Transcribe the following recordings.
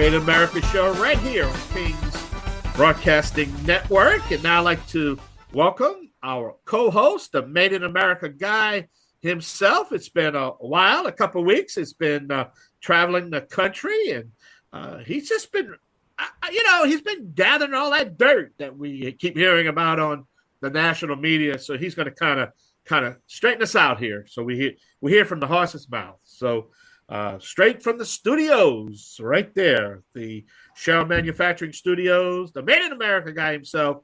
Made in America show right here on King's Broadcasting Network. And now I'd like to welcome our co-host, the Made in America guy himself. It's been a while, a couple of weeks. It's been traveling the country, and he's just been, he's been gathering all that dirt that we keep hearing about on the national media. So he's going to kind of straighten us out here. So we hear from the horse's mouth. So straight from the studios right there, the Shell Manufacturing Studios, the Made in America guy himself,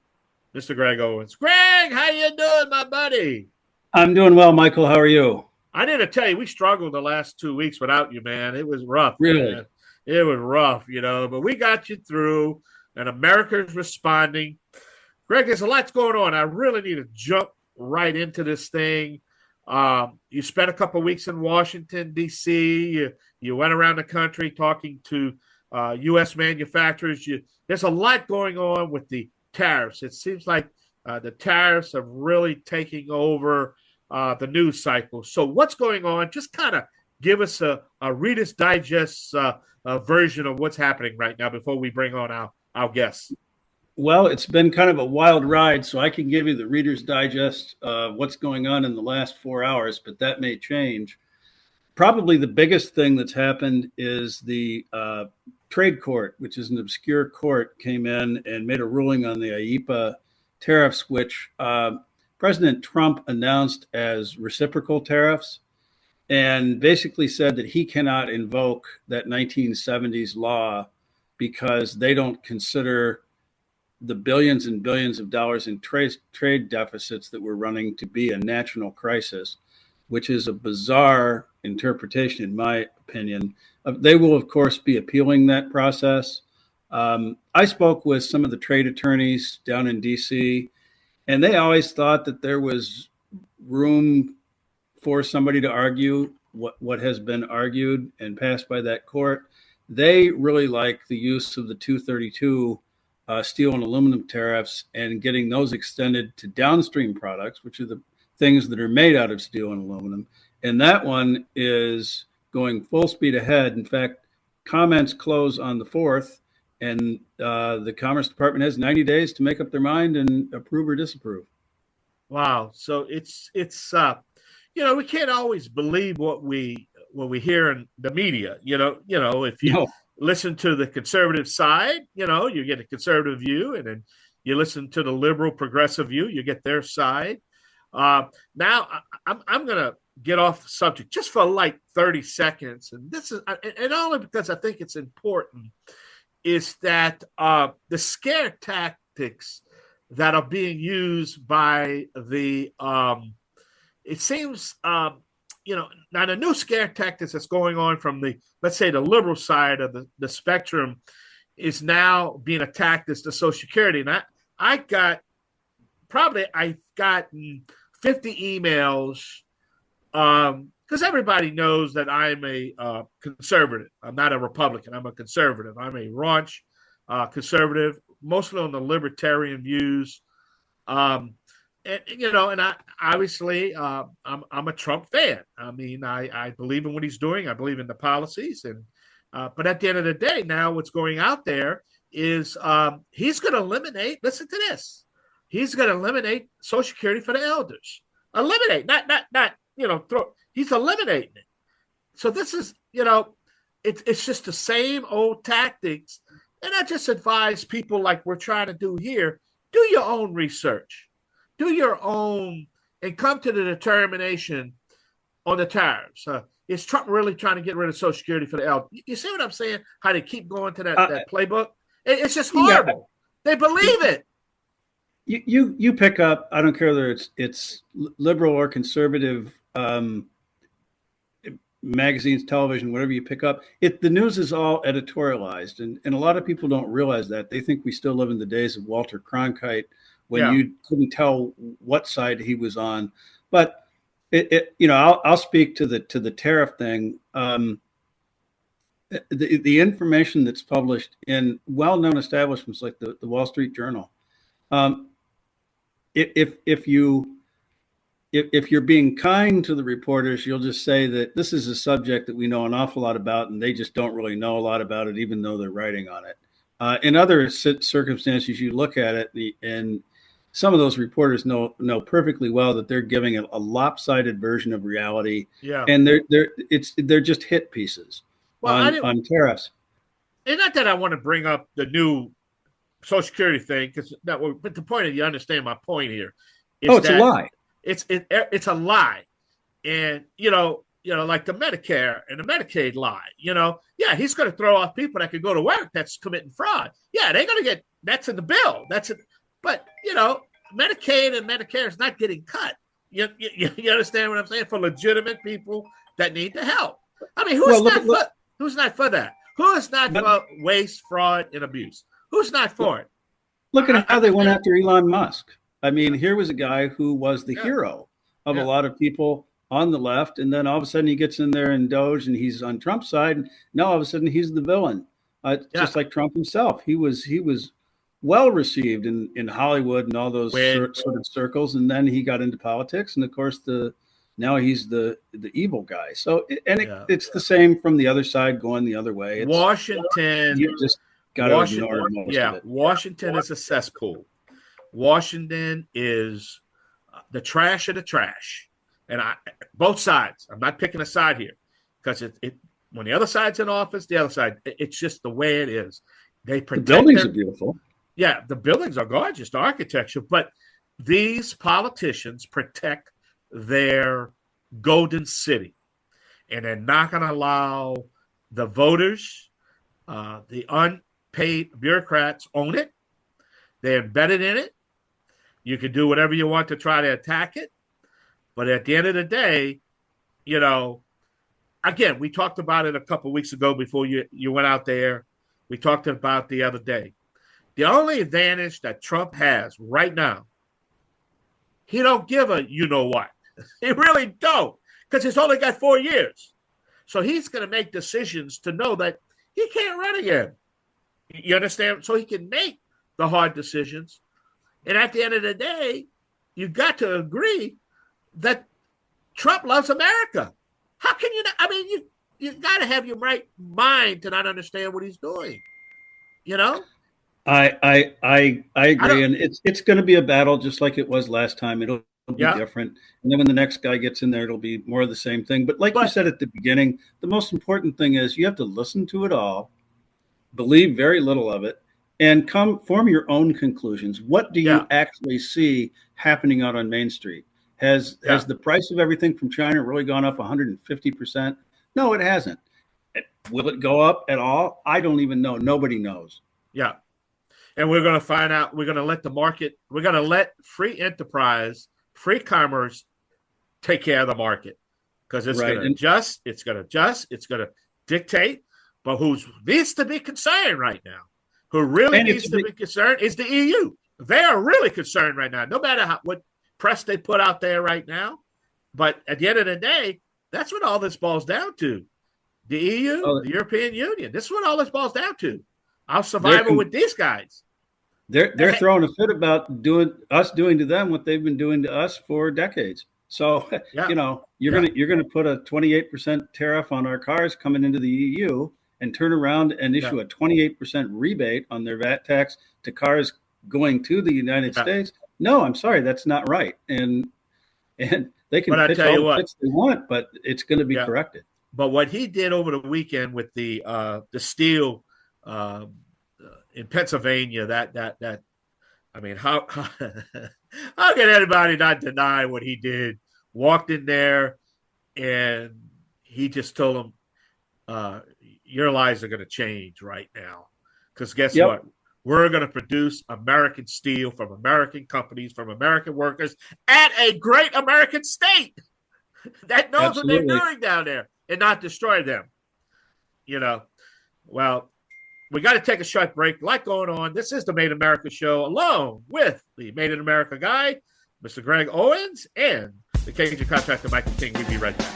Mr. Greg Owens. Greg, how you doing, my buddy? I'm doing well, Michael. How are you? I need to tell you, we struggled the last 2 weeks without you, man. It was rough. Really? Man. It was rough, but we got you through, and America's responding. Greg, there's a lot going on. I really need to jump right into this thing. You spent a couple of weeks in Washington, D.C. You went around the country talking to U.S. manufacturers. There's a lot going on with the tariffs. It seems like the tariffs are really taking over the news cycle. So what's going on? Just kind of give us a Reader's Digest version of what's happening right now before we bring on our guests. Well, it's been kind of a wild ride, so I can give you the Reader's Digest of what's going on in the last 4 hours, but that may change. Probably the biggest thing that's happened is the trade court, which is an obscure court, came in and made a ruling on the IEEPA tariffs, which President Trump announced as reciprocal tariffs, and basically said that he cannot invoke that 1970s law because they don't consider the billions and billions of dollars in trade deficits that we're running to be a national crisis, which is a bizarre interpretation, in my opinion. They will, of course, be appealing that process. I spoke with some of the trade attorneys down in D.C., and they always thought that there was room for somebody to argue what has been argued and passed by that court. They really like the use of the 232 steel and aluminum tariffs and getting those extended to downstream products, which are the things that are made out of steel and aluminum. And that one is going full speed ahead. In fact, comments close on the 4th, and the Commerce Department has 90 days to make up their mind and approve or disapprove. Wow. So it's we can't always believe what we hear in the media. If you listen to the conservative side, you get a conservative view, and then you listen to the liberal progressive view, you get their side. Now I'm going to get off the subject just for like 30 seconds. And this is, and only because I think it's important, is that the scare tactics that are being used by the, it seems, now the new scare tactics that's going on from the, let's say, the liberal side of the spectrum is now being attacked as the Social Security. And I've gotten 50 emails because everybody knows that I'm a conservative. I'm not a Republican. I'm a conservative. I'm a raunch conservative, mostly on the libertarian views. And I obviously I'm a Trump fan. I mean, I believe in what he's doing. I believe in the policies, and but at the end of the day, now what's going out there is he's going to eliminate. Listen to this. He's going to eliminate Social Security for the elders. Eliminate, not throw. He's eliminating it. So this is it's just the same old tactics. And I just advise people like we're trying to do here: do your own research. Do your own and come to the determination on the tariffs. Is Trump really trying to get rid of Social Security for the elderly? You see what I'm saying? How they keep going to that playbook? It's just horrible. Yeah. They believe it. You pick up, I don't care whether it's liberal or conservative magazines, television, whatever you pick up, the news is all editorialized. And a lot of people don't realize that. They think we still live in the days of Walter Cronkite, when you couldn't tell what side he was on. But I'll speak to the tariff thing. The information that's published in well-known establishments like the Wall Street Journal, if you if you're being kind to the reporters, you'll just say that this is a subject that we know an awful lot about, and they just don't really know a lot about it, even though they're writing on it. In other circumstances, you look at it, and some of those reporters know perfectly well that they're giving a lopsided version of reality, Yeah. and they're just hit pieces on tariffs. And not that I want to bring up the new Social Security thing, but the point is, you understand my point here. It's a lie. It's a lie, and like the Medicare and the Medicaid lie. Yeah, he's going to throw off people that could go to work that's committing fraud. Yeah, they're going to get that's in the bill. But Medicaid and Medicare is not getting cut. You understand what I'm saying? For legitimate people that need the help. I mean, who's not for that? Who is not for waste, fraud, and abuse? Who's not for it? Look at how they went after Elon Musk. I mean, here was a guy who was the hero of a lot of people on the left, and then all of a sudden he gets in there and Doge, and he's on Trump's side. And now all of a sudden he's the villain, just like Trump himself. He was well received in Hollywood and all those sort of circles, and then he got into politics, and of course now he's the evil guy. So it's the same from the other side going the other way. Washington, you just got to ignore most of it. Washington is a cesspool. Washington is the trash of the trash, and both sides. I'm not picking a side here because when the other side's in office, the other side. It's just the way it is. They protect the buildings are beautiful. Yeah, the buildings are gorgeous, the architecture, but these politicians protect their golden city, and they're not going to allow the voters, the unpaid bureaucrats own it. They're embedded in it. You can do whatever you want to try to attack it. But at the end of the day, again, we talked about it a couple of weeks ago before you went out there. We talked about the other day. The only advantage that Trump has right now, he don't give a you-know-what. He really don't, because he's only got 4 years. So he's going to make decisions to know that he can't run again. You understand? So he can make the hard decisions. And at the end of the day, you've got to agree that Trump loves America. How can you not? I mean, you got to have your right mind to not understand what he's doing. I agree, and it's going to be a battle just like it was last time. It'll be different, and then when the next guy gets in there, it'll be more of the same thing. But you said at the beginning, the most important thing is you have to listen to it all, believe very little of it, and form your own conclusions. What do you actually see happening out on Main Street? Has the price of everything from China really gone up 150%? No, it hasn't. Will it go up at all? I don't even know. Nobody knows. Yeah. And we're going to find out. We're going to let the market, we're going to let free enterprise, free commerce take care of the market, because it's going to adjust. It's going to adjust. It's going to dictate. But who needs to be concerned right now, who really needs to be concerned, is the EU. They are really concerned right now, no matter what press they put out there right now. But at the end of the day, that's what all this boils down to. The EU, the European Union. This is what all this boils down to. Our survival with these guys. They're throwing a fit about doing to them what they've been doing to us for decades. So you're gonna put a 28% tariff on our cars coming into the EU and turn around and issue a 28% rebate on their VAT tax to cars going to the United States. No, I'm sorry, that's not right. And they can pitch all the fits they want, but it's going to be corrected. But what he did over the weekend with the steel in Pennsylvania, that I mean, how can anybody not deny what he did? Walked in there and he just told them, your lives are going to change right now. Because guess what? We're going to produce American steel from American companies, from American workers at a great American state that knows what they're doing down there and not destroy them. Well, we got to take a short break. A lot going on. This is the Made in America show, along with the Made in America guy, Mr. Greg Owens, and the Cajun contractor, Michael King. We'll be right back.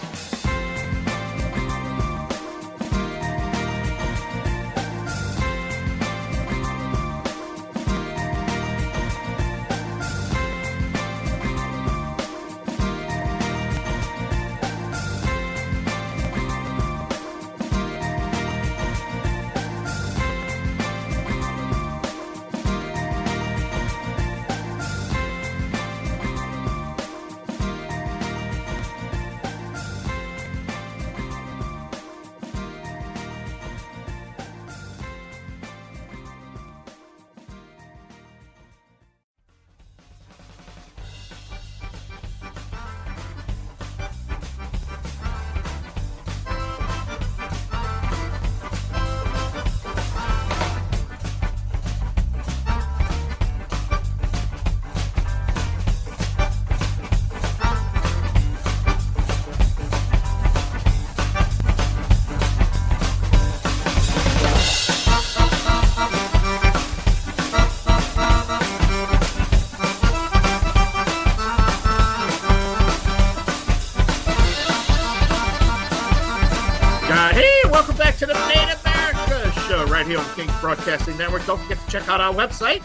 here on the Kings Broadcasting Network. Don't forget to check out our website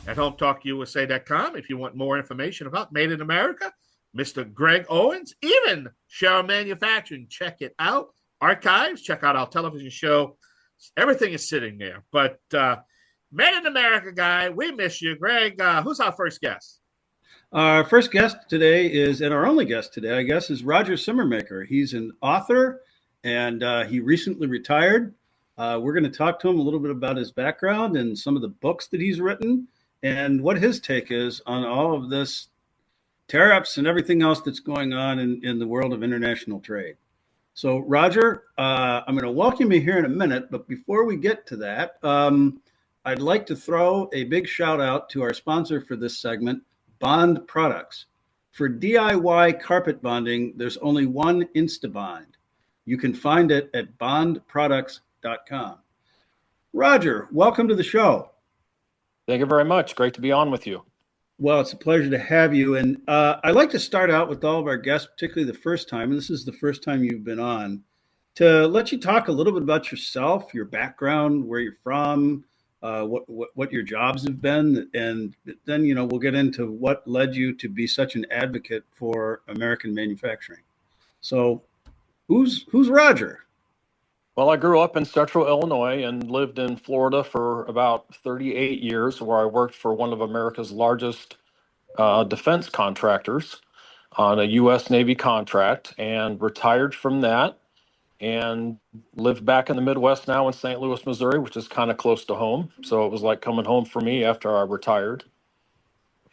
at hometalkusa.com if you want more information about Made in America, Mr. Greg Owens, even Cheryl Manufacturing. Check it out. Archives, check out our television show. Everything is sitting there. But Made in America guy, we miss you. Greg, who's our first guest? Our first guest today is, and our only guest today, I guess, is Roger Simmermaker. He's an author, and he recently retired. We're going to talk to him a little bit about his background and some of the books that he's written and what his take is on all of this tariffs and everything else that's going on in the world of international trade. So, Roger, I'm going to welcome you here in a minute, but before we get to that, I'd like to throw a big shout out to our sponsor for this segment, Bond Products. For DIY carpet bonding, there's only one InstaBond. You can find it at bondproducts.com. Roger, welcome to the show. Thank you very much. Great to be on with you. Well, it's a pleasure to have you. And I'd like to start out with all of our guests, particularly the first time, and this is the first time you've been on, to let you talk a little bit about yourself, your background, where you're from, what your jobs have been, and then we'll get into what led you to be such an advocate for American manufacturing. So, who's Roger? Well, I grew up in Central Illinois and lived in Florida for about 38 years, where I worked for one of America's largest defense contractors on a U.S. Navy contract, and retired from that and live back in the Midwest now in St. Louis, Missouri, which is kind of close to home. So it was like coming home for me after I retired.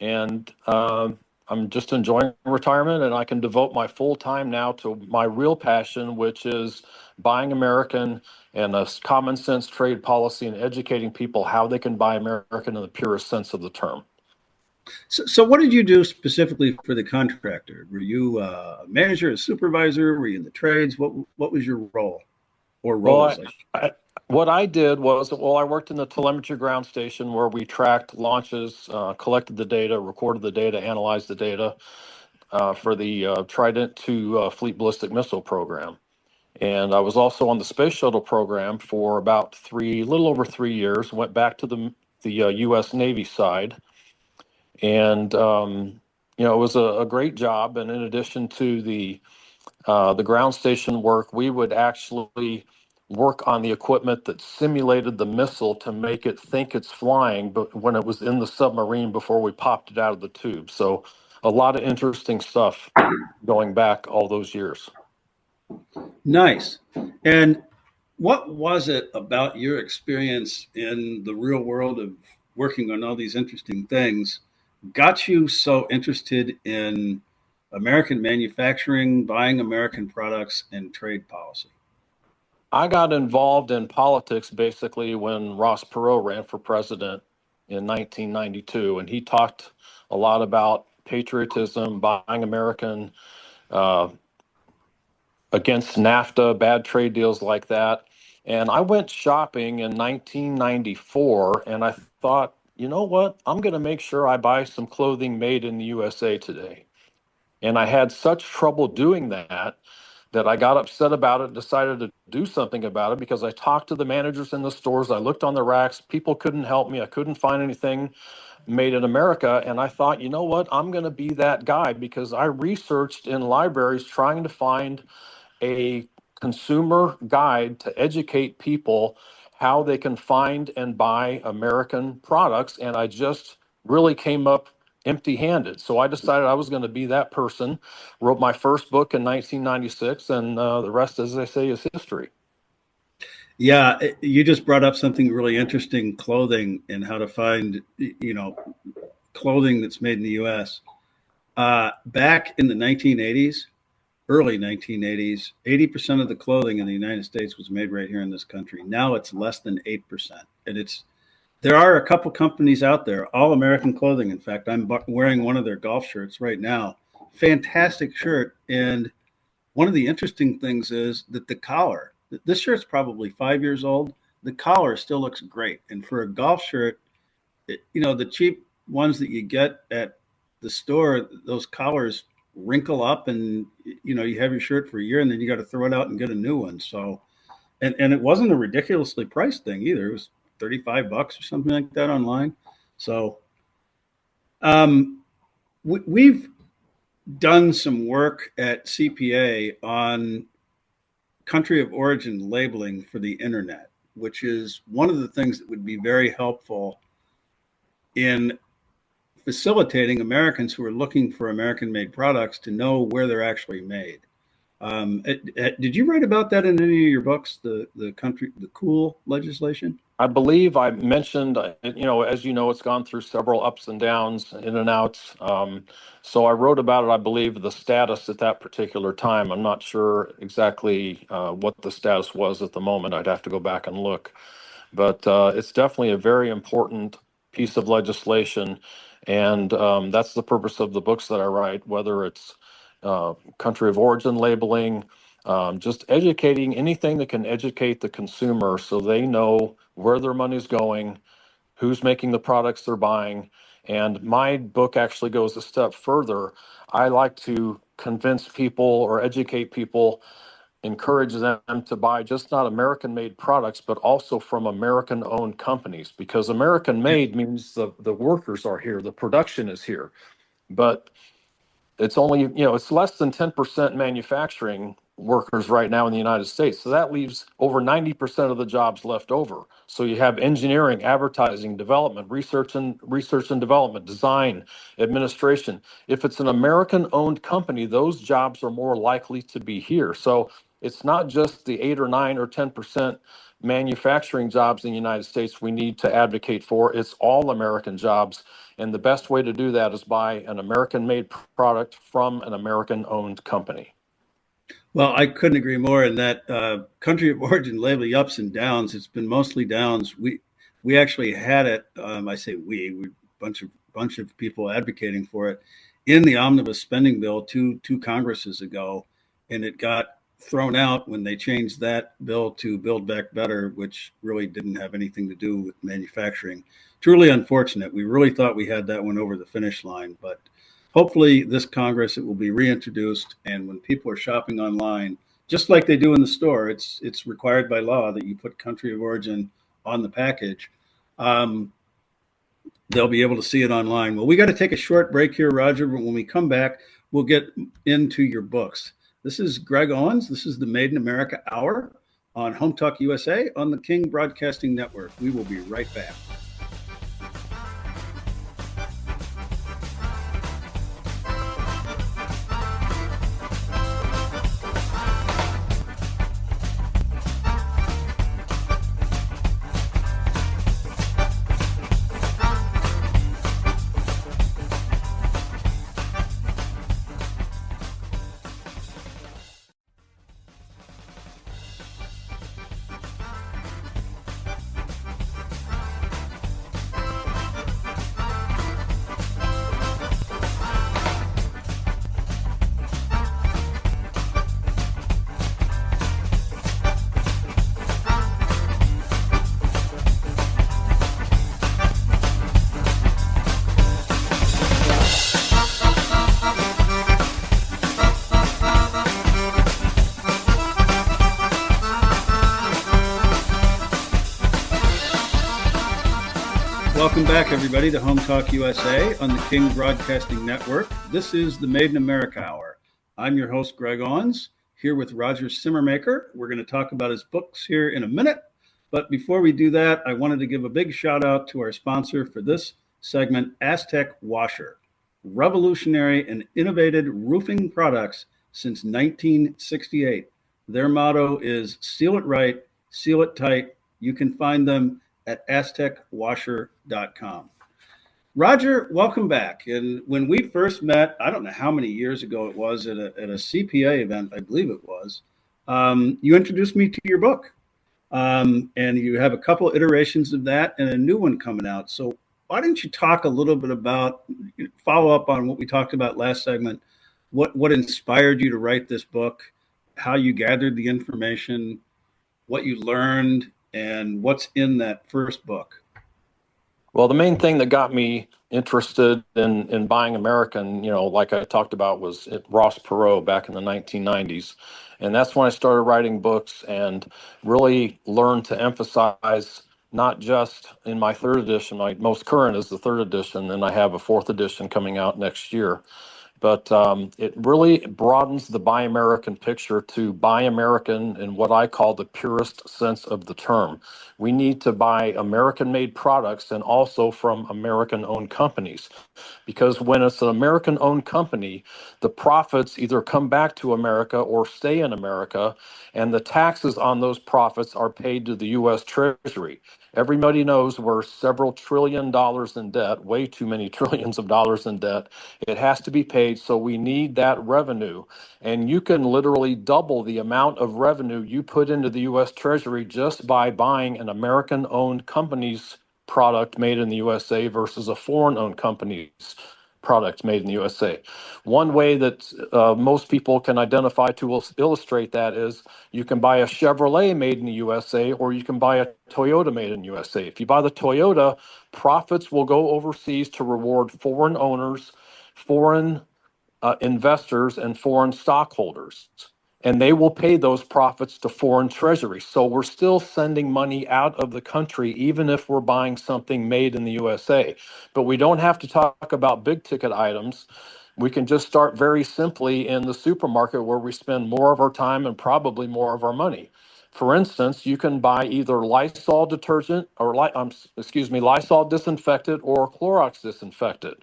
And I'm just enjoying retirement, and I can devote my full time now to my real passion, which is buying American and a common sense trade policy and educating people how they can buy American in the purest sense of the term. So what did you do specifically for the contractor? Were you a manager, a supervisor? Were you in the trades? What was your role or roles? What I did was, I worked in the telemetry ground station where we tracked launches, collected the data, recorded the data, analyzed the data for the Trident II Fleet Ballistic Missile program. And I was also on the space shuttle program for about a little over 3 years, went back to the U.S. Navy side. And, it was a great job. And in addition to the ground station work, we would actually work on the equipment that simulated the missile to make it think it's flying, but when it was in the submarine before we popped it out of the tube. So a lot of interesting stuff going back all those years. Nice. And what was it about your experience in the real world of working on all these interesting things got you so interested in American manufacturing, buying American products, and trade policy? I got involved in politics basically when Ross Perot ran for president in 1992, and he talked a lot about patriotism, buying American, against NAFTA, bad trade deals like that. And I went shopping in 1994, and I thought, you know what? I'm going to make sure I buy some clothing made in the USA today. And I had such trouble doing that I got upset about it, decided to do something about it, because I talked to the managers in the stores. I looked on the racks. People couldn't help me. I couldn't find anything made in America. And I thought, you know what? I'm going to be that guy, because I researched in libraries trying to find a consumer guide to educate people how they can find and buy American products. And I just really came up empty-handed. So I decided I was going to be that person, wrote my first book in 1996, and the rest, as they say, is history. Yeah, you just brought up something really interesting, clothing, and how to find, clothing that's made in the U.S. Back in the 1980s, early 1980s, 80% of the clothing in the United States was made right here in this country. Now it's less than 8%. And there are a couple companies out there, All American Clothing. In fact, I'm wearing one of their golf shirts right now. Fantastic shirt. And one of the interesting things is that the collar, this shirt's probably 5 years old. The collar still looks great. And for a golf shirt, the cheap ones that you get at the store, those collars wrinkle up, and you have your shirt for a year and then you got to throw it out and get a new one. So, and it wasn't a ridiculously priced thing either. It was $35 or something like that online. So we've done some work at CPA on country of origin labeling for the internet, which is one of the things that would be very helpful in facilitating Americans who are looking for American-made products to know where they're actually made. Did you write about that in any of your books, the cool legislation? I believe I mentioned, as you know, it's gone through several ups and downs, in and outs. So I wrote about it, I believe, the status at that particular time. I'm not sure exactly what the status was at the moment. I'd have to go back and look. But it's definitely a very important piece of legislation. And that's the purpose of the books that I write, whether it's country of origin labeling, just educating, anything that can educate the consumer so they know where their money's going, who's making the products they're buying. And my book actually goes a step further. I like to convince people or educate people, encourage them to buy just not American made products, but also from American owned companies, because American made means the workers are here, the production is here. But it's only, it's less than 10% manufacturing workers right now in the United States. So that leaves over 90% of the jobs left over. So you have engineering, advertising, development, research and development, design, administration. If it's an American owned company, those jobs are more likely to be here. So it's not just the 8 or 9 or 10% manufacturing jobs in the United States we need to advocate for. It's all American jobs. And the best way to do that is buy an American-made product from an American-owned company. Well, I couldn't agree more. In that country of origin labeling, ups and downs, it's been mostly downs. We actually had it. I say we bunch of people advocating for it in the omnibus spending bill two Congresses ago, and it got thrown out when they changed that bill to Build Back Better, which really didn't have anything to do with manufacturing. Truly unfortunate. We really thought we had that one over the finish line, but hopefully this Congress, it will be reintroduced. And when people are shopping online, just like they do in the store, it's required by law that you put country of origin on the package. They'll be able to see it online. Well, we got to take a short break here, Roger, but when we come back, we'll get into your books. This is Greg Owens. This is the Made in America Hour on Home Talk USA on the King Broadcasting Network. We will be right back. Welcome back, everybody, to Home Talk USA on the King Broadcasting Network. This is the Made in America Hour. I'm your host, Greg Owens, here with Roger Simmermaker. We're going to talk about his books here in a minute. But before we do that, I wanted to give a big shout out to our sponsor for this segment, Aztec Washer. Revolutionary and innovative roofing products since 1968. Their motto is seal it right, seal it tight. You can find them at aztecwasher.com. Roger, welcome back. And when we first met, I don't know how many years ago it was at a CPA event, I believe it was, you introduced me to your book. And you have a couple iterations of that and a new one coming out. So why don't you talk a little bit about, follow up on what we talked about last segment, what inspired you to write this book, how you gathered the information, what you learned, and what's in that first book? Well, the main thing that got me interested in buying American, like I talked about, was at Ross Perot back in the 1990s. And that's when I started writing books and really learned to emphasize not just in my third edition. My most current is the third edition, and I have a fourth edition coming out next year. But it really broadens the Buy American picture to Buy American in what I call the purest sense of the term. We need to buy American-made products and also from American-owned companies. Because when it's an American-owned company, the profits either come back to America or stay in America, and the taxes on those profits are paid to the U.S. Treasury. Everybody knows we're several trillion dollars in debt, way too many trillions of dollars in debt. It has to be paid, so we need that revenue. And you can literally double the amount of revenue you put into the U.S. Treasury just by buying an American-owned company's product made in the USA versus a foreign-owned company's product made in the USA. One way that most people can identify to illustrate that is you can buy a Chevrolet made in the USA or you can buy a Toyota made in the USA. If you buy the Toyota, profits will go overseas to reward foreign owners, foreign investors, and foreign stockholders. And they will pay those profits to foreign treasuries. So we're still sending money out of the country, even if we're buying something made in the USA. But we don't have to talk about big ticket items. We can just start very simply in the supermarket where we spend more of our time and probably more of our money. For instance, you can buy either Lysol detergent or Lysol disinfectant or Clorox disinfectant.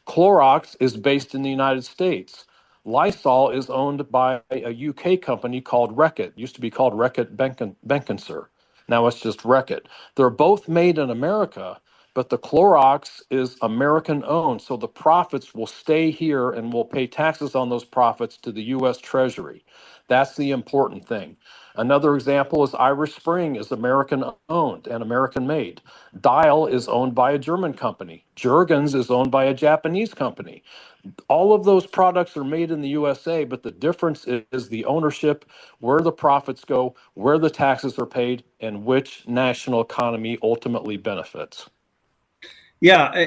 Clorox is based in the United States. Lysol is owned by a UK company called Reckitt. It used to be called Reckitt Benckiser. Now it's just Reckitt. They're both made in America, but the Clorox is American owned, so the profits will stay here and we'll pay taxes on those profits to the US Treasury. That's the important thing. Another example is Irish Spring is American owned and American made. Dial is owned by a German company. Jergens is owned by a Japanese company. All of those products are made in the USA, but the difference is the ownership, where the profits go, where the taxes are paid, and which national economy ultimately benefits. Yeah,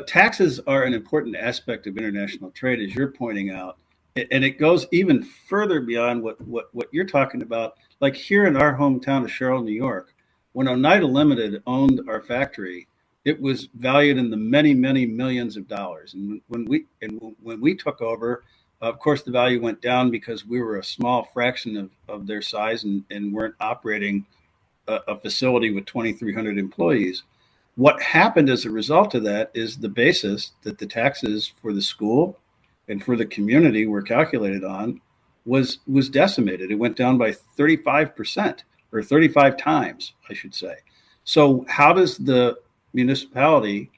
taxes are an important aspect of international trade, as you're pointing out, and it goes even further beyond what you're talking about. Like here in our hometown of Charlotte, New York, when Oneida Limited owned our factory, it was valued in the many, many millions of dollars. And when we took over, of course, the value went down because we were a small fraction of their size and weren't operating a facility with 2,300 employees. What happened as a result of that is the basis that the taxes for the school and for the community were calculated on was decimated. It went down by 35% or 35 times, I should say. So how does the municipality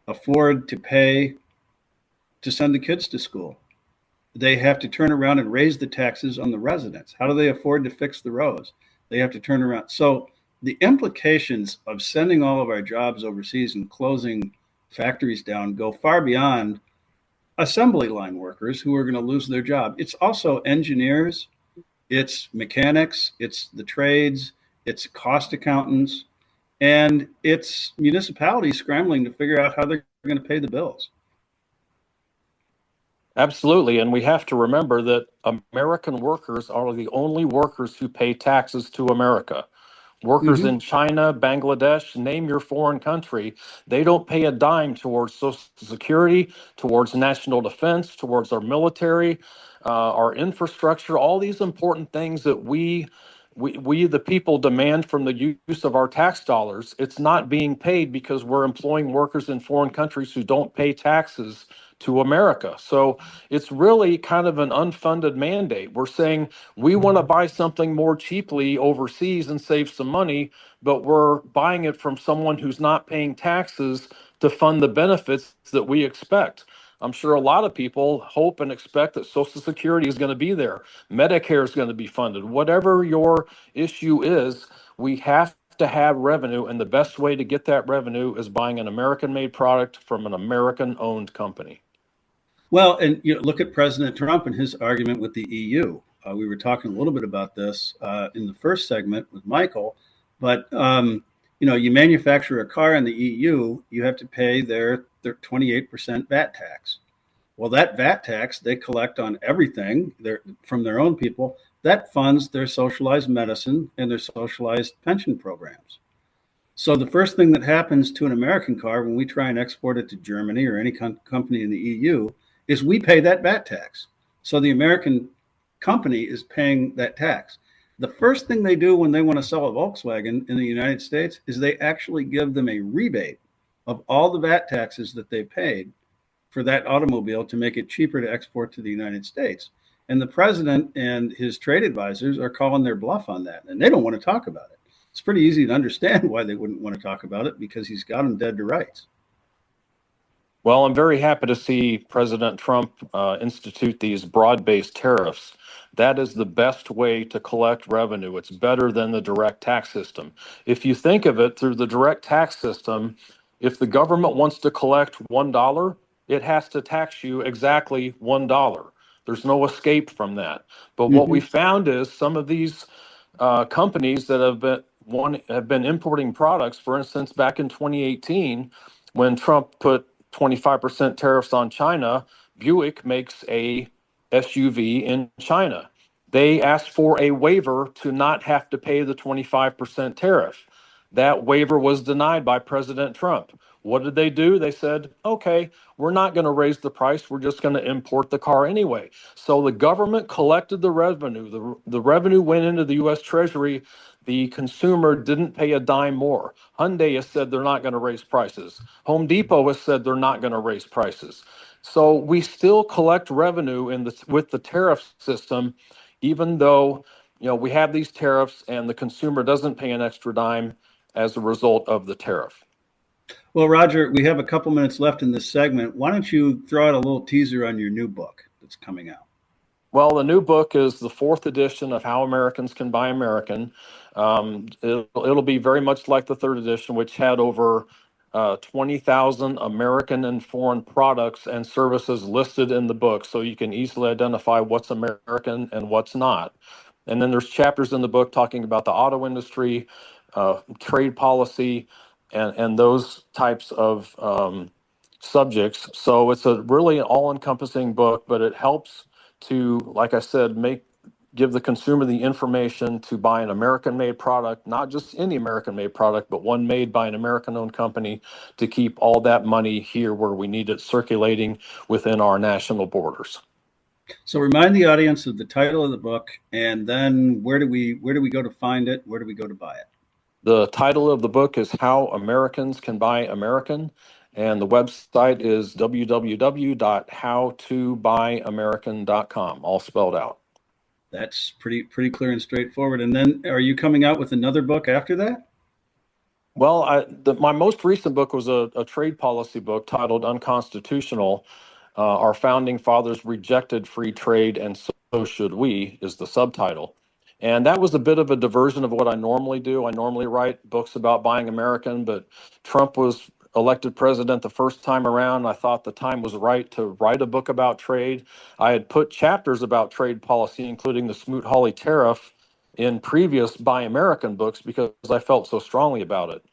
afford to pay to send the kids to school? They have to turn around and raise the taxes on the residents. How do they afford to fix the roads? They have to turn around. So the implications of sending all of our jobs overseas and closing factories down go far beyond assembly line workers who are going to lose their job. It's also engineers, it's mechanics, it's the trades, it's cost accountants, and it's municipalities scrambling to figure out how they're going to pay the bills. Absolutely. And we have to remember that American workers are the only workers who pay taxes to America. Workers in China, Bangladesh, name your foreign country, they don't pay a dime towards Social Security, towards national defense, towards our military, our infrastructure, all these important things that we the people demand from the use of our tax dollars. It's not being paid because we're employing workers in foreign countries who don't pay taxes to America. So it's really kind of an unfunded mandate. We're saying we want to buy something more cheaply overseas and save some money, but we're buying it from someone who's not paying taxes to fund the benefits that we expect. I'm sure a lot of people hope and expect that Social Security is going to be there. Medicare is going to be funded. Whatever your issue is, we have to have revenue, and the best way to get that revenue is buying an American-made product from an American-owned company. Well, and look at President Trump and his argument with the EU. We were talking a little bit about this in the first segment with Michael, but you manufacture a car in the EU, you have to pay their 28% VAT tax. Well, that VAT tax they collect on everything from their own people. That funds their socialized medicine and their socialized pension programs. So the first thing that happens to an American car when we try and export it to Germany or any company in the EU is we pay that VAT tax. So the American company is paying that tax. The first thing they do when they want to sell a Volkswagen in the United States is they actually give them a rebate of all the VAT taxes that they paid for that automobile to make it cheaper to export to the United States. And the president and his trade advisors are calling their bluff on that, and they don't want to talk about it. It's pretty easy to understand why they wouldn't want to talk about it, because he's got them dead to rights. Well, I'm very happy to see President Trump institute these broad-based tariffs. That is the best way to collect revenue. It's better than the direct tax system. If you think of it through the direct tax system, if the government wants to collect $1, it has to tax you exactly $1. There's no escape from that. But what we found is some of these companies that have been importing products, for instance, back in 2018, when Trump put 25% tariffs on China, Buick makes a SUV in China. They asked for a waiver to not have to pay the 25% tariff. That waiver was denied by President Trump. What did they do? They said, okay, we're not going to raise the price. We're just going to import the car anyway. So the government collected the revenue. The revenue went into the U.S. Treasury. The consumer didn't pay a dime more. Hyundai has said they're not going to raise prices. Home Depot has said they're not going to raise prices. So we still collect revenue with the tariff system, even though we have these tariffs and the consumer doesn't pay an extra dime as a result of the tariff. Well, Roger, we have a couple minutes left in this segment. Why don't you throw out a little teaser on your new book that's coming out? Well, the new book is the 4th edition of How Americans Can Buy American. It'll be very much like the 3rd edition, which had over 20,000 American and foreign products and services listed in the book, so you can easily identify what's American and what's not. And then there's chapters in the book talking about the auto industry, trade policy, and those types of subjects. So it's a really all-encompassing book, but it helps to, like I said, give the consumer the information to buy an American-made product, not just any American-made product, but one made by an American-owned company, to keep all that money here where we need it circulating within our national borders. So remind the audience of the title of the book, and then where do we go to find it? Where do we go to buy it? The title of the book is How Americans Can Buy American, and the website is www.howtobuyamerican.com, all spelled out. That's pretty clear and straightforward. And then, are you coming out with another book after that? Well, my most recent book was a trade policy book titled Unconstitutional. Our founding fathers rejected free trade, and so should we, is the subtitle. And that was a bit of a diversion of what I normally do. I normally write books about buying American, but Trump was elected president the first time around. I thought the time was right to write a book about trade. I had put chapters about trade policy, including the Smoot-Hawley tariff, in previous Buy American books because I felt so strongly about it.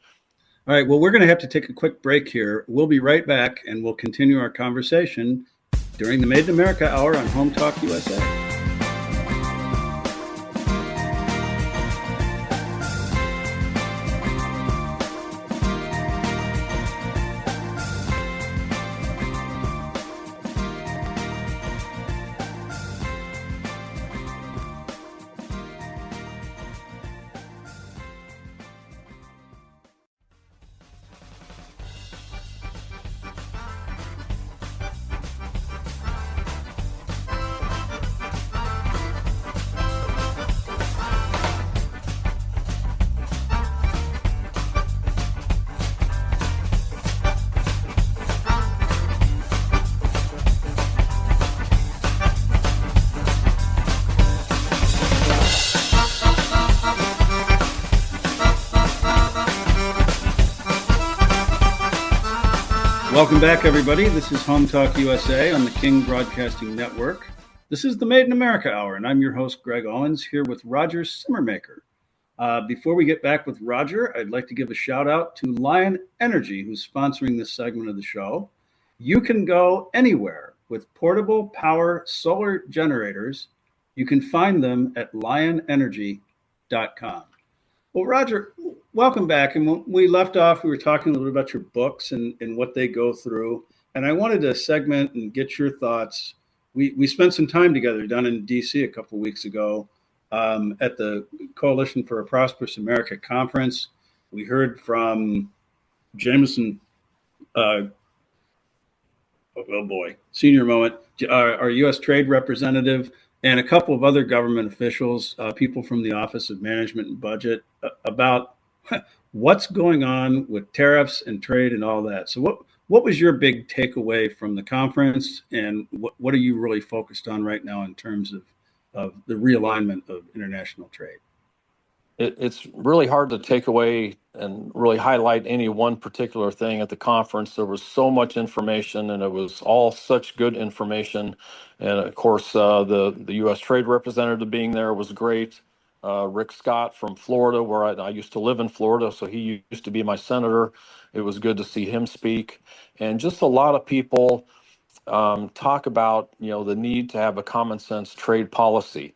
All right, well, we're going to have to take a quick break here. We'll be right back, and we'll continue our conversation during the Made in America Hour on Home Talk USA. Welcome back, everybody. This is Home Talk USA on the King Broadcasting Network. This is the Made in America Hour, and I'm your host, Greg Owens, here with Roger Simmermaker. Before we get back with Roger, I'd like to give a shout out to Lion Energy, who's sponsoring this segment of the show. You can go anywhere with portable power solar generators. You can find them at lionenergy.com. Well, Roger, welcome back. And when we left off, we were talking a little bit about your books and what they go through. And I wanted to segment and get your thoughts. We spent some time together down in D.C. a couple of weeks ago at the Coalition for a Prosperous America conference. We heard from Jameson, oh boy, senior moment, our U.S. Trade Representative, and a couple of other government officials, people from the Office of Management and Budget, about what's going on with tariffs and trade and all that. So what was your big takeaway from the conference, and what are you really focused on right now in terms of the realignment of international trade? It's really hard to take away and really highlight any one particular thing at the conference. There was so much information, and it was all such good information. And of course, the U.S. Trade Representative being there was great. Rick Scott from Florida, where I used to live in Florida, so he used to be my senator. It was good to see him speak, and just a lot of people talk about the need to have a common sense trade policy.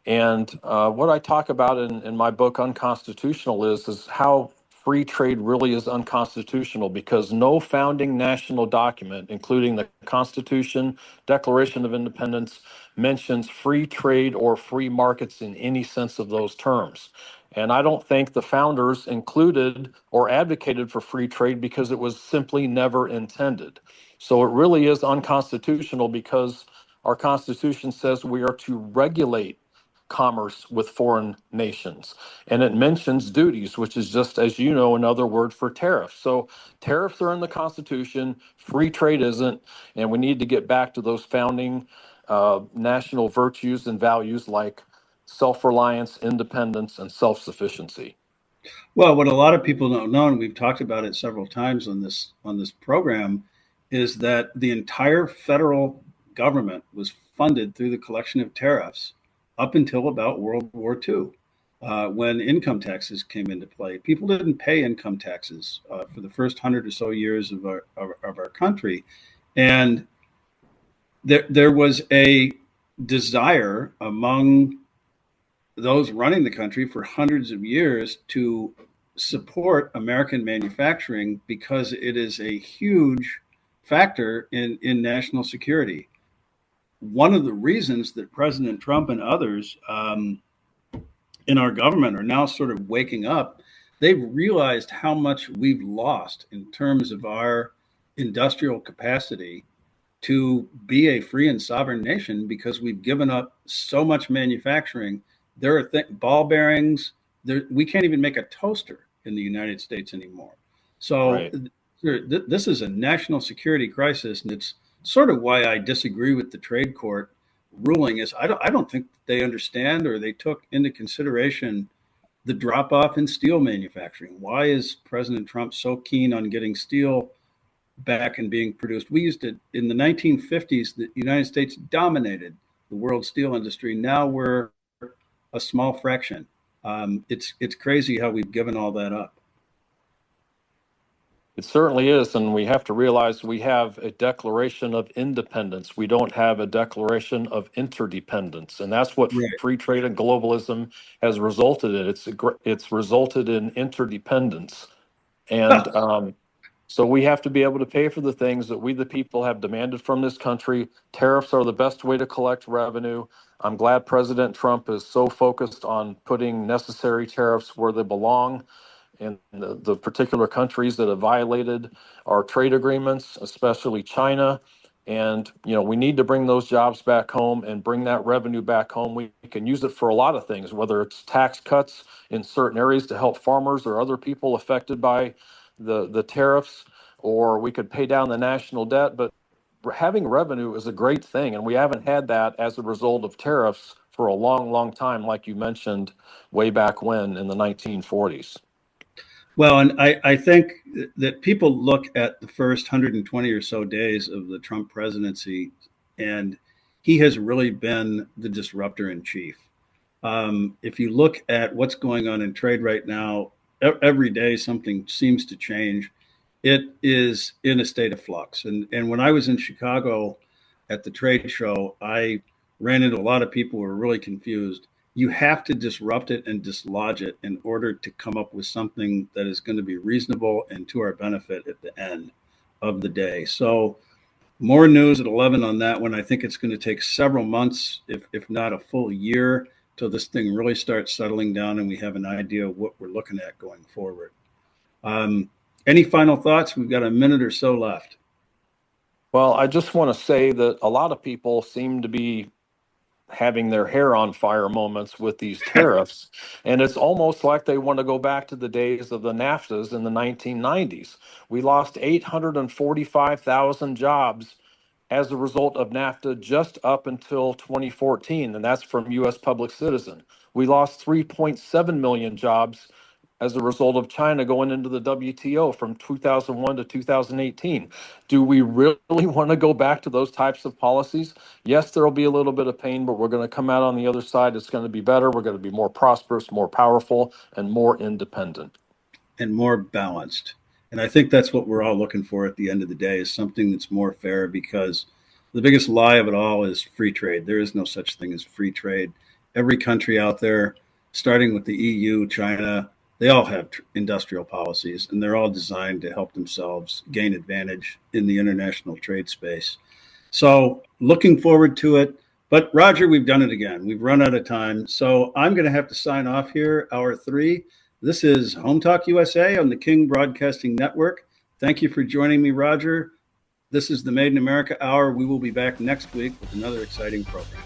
And what I talk about in my book, Unconstitutional, is how free trade really is unconstitutional because no founding national document, including the Constitution, Declaration of Independence, mentions free trade or free markets in any sense of those terms. And I don't think the founders included or advocated for free trade because it was simply never intended. So it really is unconstitutional because our Constitution says we are to regulate commerce with foreign nations. And it mentions duties, which is just, as you know, another word for tariffs. So tariffs are in the Constitution, free trade isn't, and we need to get back to those founding national virtues and values like self-reliance, independence, and self-sufficiency. Well, what a lot of people don't know, and we've talked about it several times on this program, is that the entire federal government was funded through the collection of tariffs up until about World War II, when income taxes came into play. People didn't pay income taxes for the first 100 or so years of our country, and there was a desire among those running the country for hundreds of years to support American manufacturing because it is a huge factor in national security. One of the reasons that President Trump and others in our government are now sort of waking up, they've realized how much we've lost in terms of our industrial capacity to be a free and sovereign nation because we've given up so much manufacturing. There are ball bearings. We can't even make a toaster in the United States anymore. So Right. this is a national security crisis, and it's sort of why I disagree with the trade court ruling. Is I don't think they understand or they took into consideration the drop off in steel manufacturing. Why is President Trump so keen on getting steel back and being produced? We used to, in the 1950s, the United States dominated the world steel industry. Now we're a small fraction. It's crazy how we've given all that up. It certainly is, and we have to realize we have a declaration of independence. We don't have a declaration of interdependence, and that's what Right. free trade and globalism has resulted in. It's resulted in interdependence, and so we have to be able to pay for the things that we, the people, have demanded from this country. Tariffs are the best way to collect revenue. I'm glad President Trump is so focused on putting necessary tariffs where they belong in the particular countries that have violated our trade agreements, especially China. And, we need to bring those jobs back home and bring that revenue back home. We can use it for a lot of things, whether it's tax cuts in certain areas to help farmers or other people affected by the tariffs, or we could pay down the national debt. But having revenue is a great thing, and we haven't had that as a result of tariffs for a long, long time, like you mentioned way back when in the 1940s. Well, and I think that people look at the first 120 or so days of the Trump presidency, and he has really been the disruptor in chief. If you look at what's going on in trade right now, every day something seems to change. It is in a state of flux. And when I was in Chicago at the trade show, I ran into a lot of people who were really confused. you have to disrupt it and dislodge it in order to come up with something that is going to be reasonable and to our benefit at the end of the day. So more news at 11 on that one. I think it's going to take several months, if not a full year, till this thing really starts settling down and we have an idea of what we're looking at going forward. Any final thoughts? We've got a minute or so left. Well, I just want to say that a lot of people seem to be having their hair on fire moments with these tariffs. And it's almost like they want to go back to the days of the NAFTAs in the 1990s. We lost 845,000 jobs as a result of NAFTA just up until 2014, and that's from US public citizen. We lost 3.7 million jobs as a result of China going into the WTO from 2001 to 2018. Do we really want to go back to those types of policies? Yes, there will be a little bit of pain, but we're going to come out on the other side. It's going to be better. We're going to be more prosperous, more powerful, and more independent. And more balanced. And I think that's what we're all looking for at the end of the day, is something that's more fair, because the biggest lie of it all is free trade. There is no such thing as free trade. Every country out there, starting with the EU, China, they all have industrial policies, and they're all designed to help themselves gain advantage in the international trade space. So looking forward to it. But Roger, we've done it again. We've run out of time. So I'm going to have to sign off here, hour 3. This is Home Talk USA on the King Broadcasting Network. Thank you for joining me, Roger. This is the Made in America Hour. We will be back next week with another exciting program.